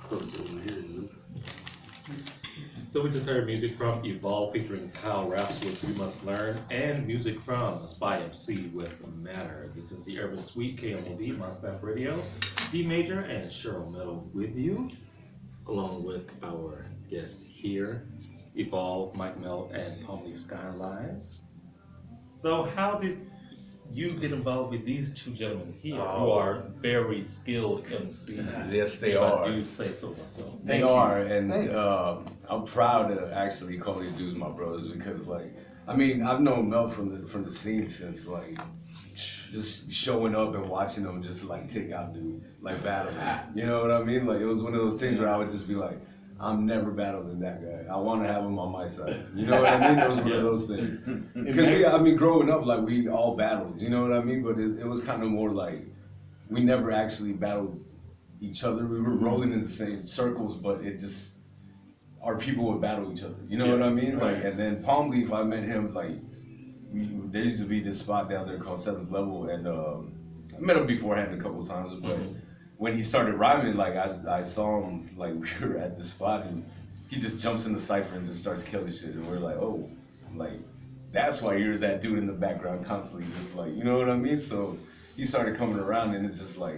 Close over here, Luke. So we just heard music from Evolve featuring Kyle Raps with You Must Learn, and music from Spy MC with Matter. This is the Urban Suite, KMOV, Mustang Radio, D Major, and Cheryl Meadow with you, along with our guest here, Evolve, Mike Mel, and PalmLeaf Skylines. So how did you get involved with these two gentlemen here who are very skilled MCs? Yes, they if are. I do say so myself. They are, and I'm proud to actually call these dudes my brothers because, like, I mean, I've known Mel from the scene since like just showing up and watching them just like take out dudes, like battling. You know what I mean? Like it was one of those things where I would just be like, I'm never battling that guy. I want to have him on my side. You know what I mean? It was one of those things. Because I mean, growing up, like we all battled. You know what I mean? But it was kind of more like we never actually battled each other. We were rolling in the same circles, but it just our people would battle each other. You know what I mean? Right. Like, and then PalmLeaf, I met him like there used to be this spot down there called Seventh Level, and I met him beforehand a couple times, but. When he started rhyming, like I saw him, like we were at the spot and he just jumps in the cypher and just starts killing shit, and we're like, oh, like that's why you're that dude in the background constantly, just like, you know what I mean? So he started coming around, and it's just like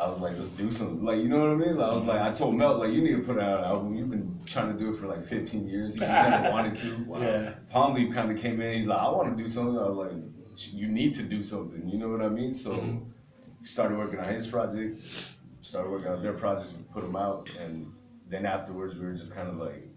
I was like, let's do something, like, you know what I mean? Like, I was like, I told Mel, like, you need to put out an album. You've been trying to do it for like 15 years. You just never wanted to. Wow. Yeah. PalmLeaf kind of came in. He's like, I want to do something. I was like, you need to do something. You know what I mean? So. Started working on his project, started working on their projects, we put them out, and then afterwards we were just kind of like,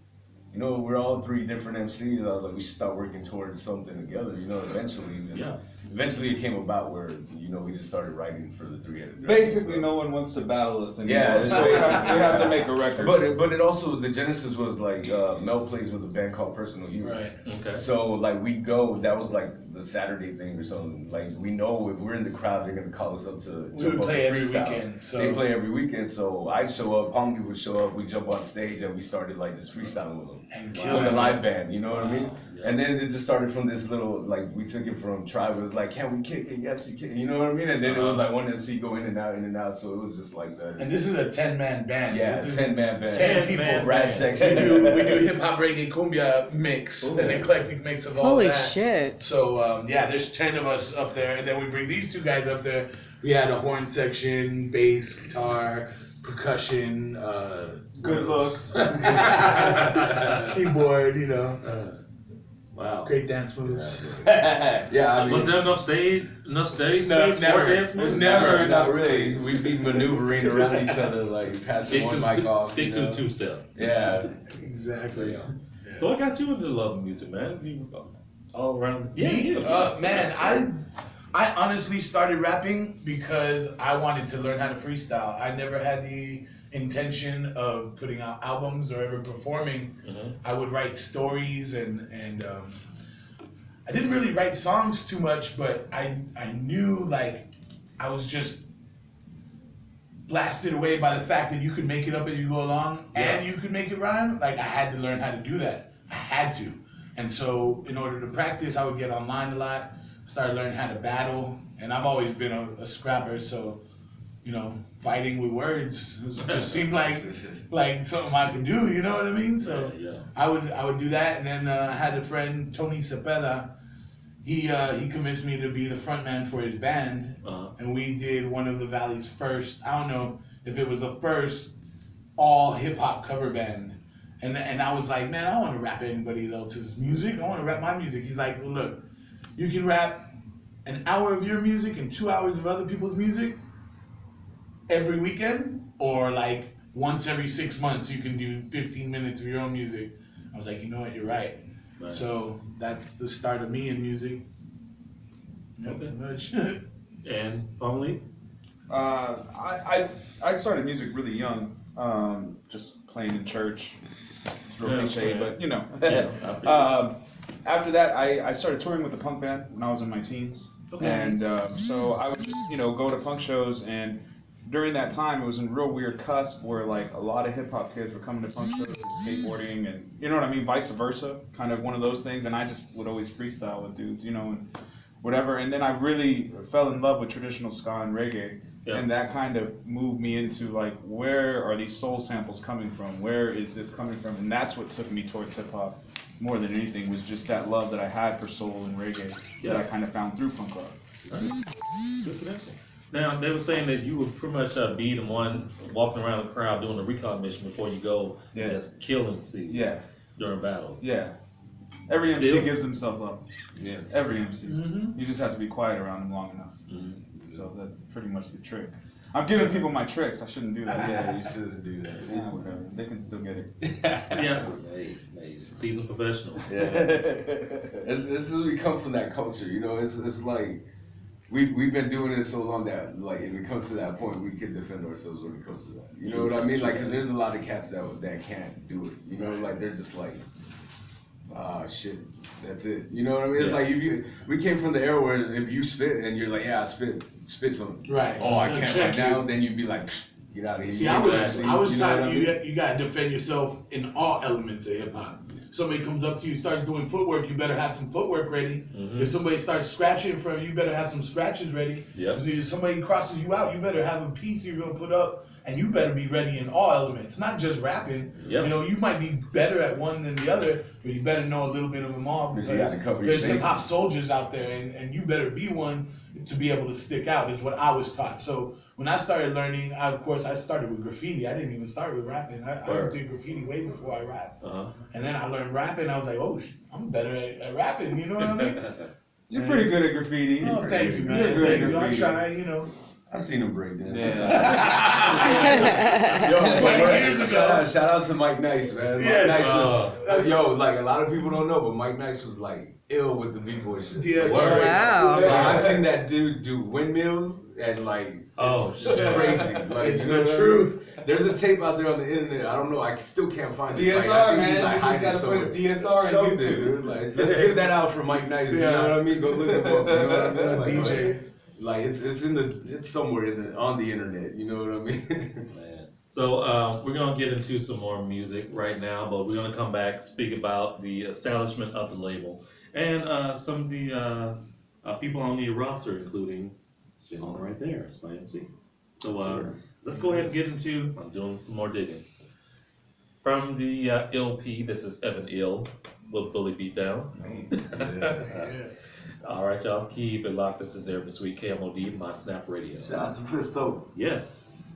you know, we're all three different MCs. I was like, we should start working towards something together, you know, eventually. And eventually it came about where, you know, we just started writing for the three-headed dragon. Basically, no one wants to battle us anymore. Yeah, so we have to make a record. But it also, the genesis was like, Mel plays with a band called Personal Use. Right. Okay. So like we go, that was like the Saturday thing or something. Like we know if we're in the crowd, they're gonna call us up to we would play every weekend. So they play every weekend. So I'd show up, PalmLeaf would show up, we jump on stage, and we started like just freestyling with them. And with a live band, you know what I mean? Yeah. And then it just started from this little, like, we took it from Tribe. It was like, can we kick it? Yes, you can. You know what I mean? And then it was like one MC go in and out. So it was just like that. And this is a 10-man band. Yeah, this is 10-man band. 10 people. Brass section. We do hip hop, reggae, cumbia mix, an eclectic mix of all Holy that. Shit. So there's 10 of us up there, and then we bring these two guys up there. We had a horn section, bass, guitar, percussion, good looks, keyboard, you know. Wow. Great dance moves. Yeah, I mean, was there enough stage space never. for dance moves? Never enough really. space. We'd be maneuvering around each other, like passing one mic off. Stick to the two-step. Yeah. Exactly. Yeah. So what got you into love music, man? You all around. Man, I honestly started rapping because I wanted to learn how to freestyle. I never had the intention of putting out albums or ever performing. I would write stories and I didn't really write songs too much, but I knew like I was just blasted away by the fact that you could make it up as you go along and you could make it rhyme. Like I had to learn how to do that. I had to. And so in order to practice, I would get online a lot, started learning how to battle, and I've always been a scrapper, so you know, fighting with words just seemed like something I could do, you know what I mean? So I would do that, and then I had a friend, Tony Cepeda. He convinced me to be the frontman for his band, and we did one of the Valley's first, I don't know if it was the first all hip-hop cover band. And I was like, man, I don't want to rap anybody else's music. I want to rap my music. He's like, well, look, you can rap an hour of your music and 2 hours of other people's music every weekend, or like once every 6 months you can do 15 minutes of your own music. I was like, you know what, you're right. So that's the start of me in music. Okay. Much. And PalmLeaf? I started music really young, just playing in church. It's real cliche, but you know. After that, I started touring with the punk band when I was in my teens. And so I would just, go to punk shows, and during that time, it was a real weird cusp where like a lot of hip hop kids were coming to punk shows and skateboarding, and you know what I mean, vice versa, kind of one of those things. And I just would always freestyle with dudes, and whatever. And then I really fell in love with traditional ska and reggae. And that kind of moved me into like, where are these soul samples coming from? Where is this coming from? And that's what took me towards hip hop more than anything, was just that love that I had for soul and reggae that I kind of found through punk rock. Good connection. Now, they were saying that you would pretty much be the one walking around the crowd doing a recon mission before you go and just killing seeds during battles. Yeah. Every MC gives himself up. Yeah. Every MC. Mm-hmm. You just have to be quiet around him long enough. So that's pretty much the trick. I'm giving people my tricks. I shouldn't do that. Yeah, you shouldn't do that. Yeah, whatever. They can still get it. Yeah. Amazing. Seasoned professional. Yeah. It's just we come from that culture, you know. It's like we've been doing it so long that like if it comes to that point, we can defend ourselves when it comes to that. You know what I mean? Like, cause there's a lot of cats that can't do it. You know, like they're just like, shit, that's it. You know what I mean? It's like we came from the era where if you spit and you're like, yeah, I spit something. Right. Oh, I can't right now. Then you'd be like, get out of here. See, I was taught you got to defend yourself in all elements of hip hop. Somebody comes up to you, starts doing footwork, you better have some footwork ready. If somebody starts scratching in front of you, you better have some scratches ready. If somebody crosses you out, you better have a piece you're gonna put up, and you better be ready in all elements, not just rapping. You know, you might be better at one than the other, but you better know a little bit of them all, because there's hip hop soldiers out there, and you better be one to be able to stick out, is what I was taught. So when I started learning, of course, I started with graffiti. I didn't even start with rapping. I did graffiti way before I rapped. And then I learned rapping. I was like, oh, I'm better at rapping. You know what I mean? You're pretty good at graffiti. Oh, thank you, man. Thank you. I'll try, you know. I've seen him break dance. Yo, 20 years ago. Shout out to Mike Nice, man. Yes. Mike Nice was, yo, like a lot of people don't know, but Mike Nice was like ill with the b-boy shit. Yes. Wow. Like, I've seen that dude do windmills and like, it's crazy. Like, It's the truth. There's a tape out there on the internet. I don't know. I still can't find it. DSR, like, man. Like, You just gotta put DSR on YouTube. Dude. Like, let's give that out for Mike Nice. You know what I mean? Go look him up. You know what I mean? Like, DJ. Like it's somewhere on the internet. You know what I mean? Man. So we're gonna get into some more music right now, but we're gonna come back, speak about the establishment of the label and some of the people on the roster, including gentleman right there, Spy MC. So let's go ahead and get into. I'm doing some more digging. From the LP, this is Evan Ill with Bully Beat Down. All right, y'all, keep it locked. This is Urban Sweet KMOD, Mod Snap Radio. Shout out to Fisto. Yes.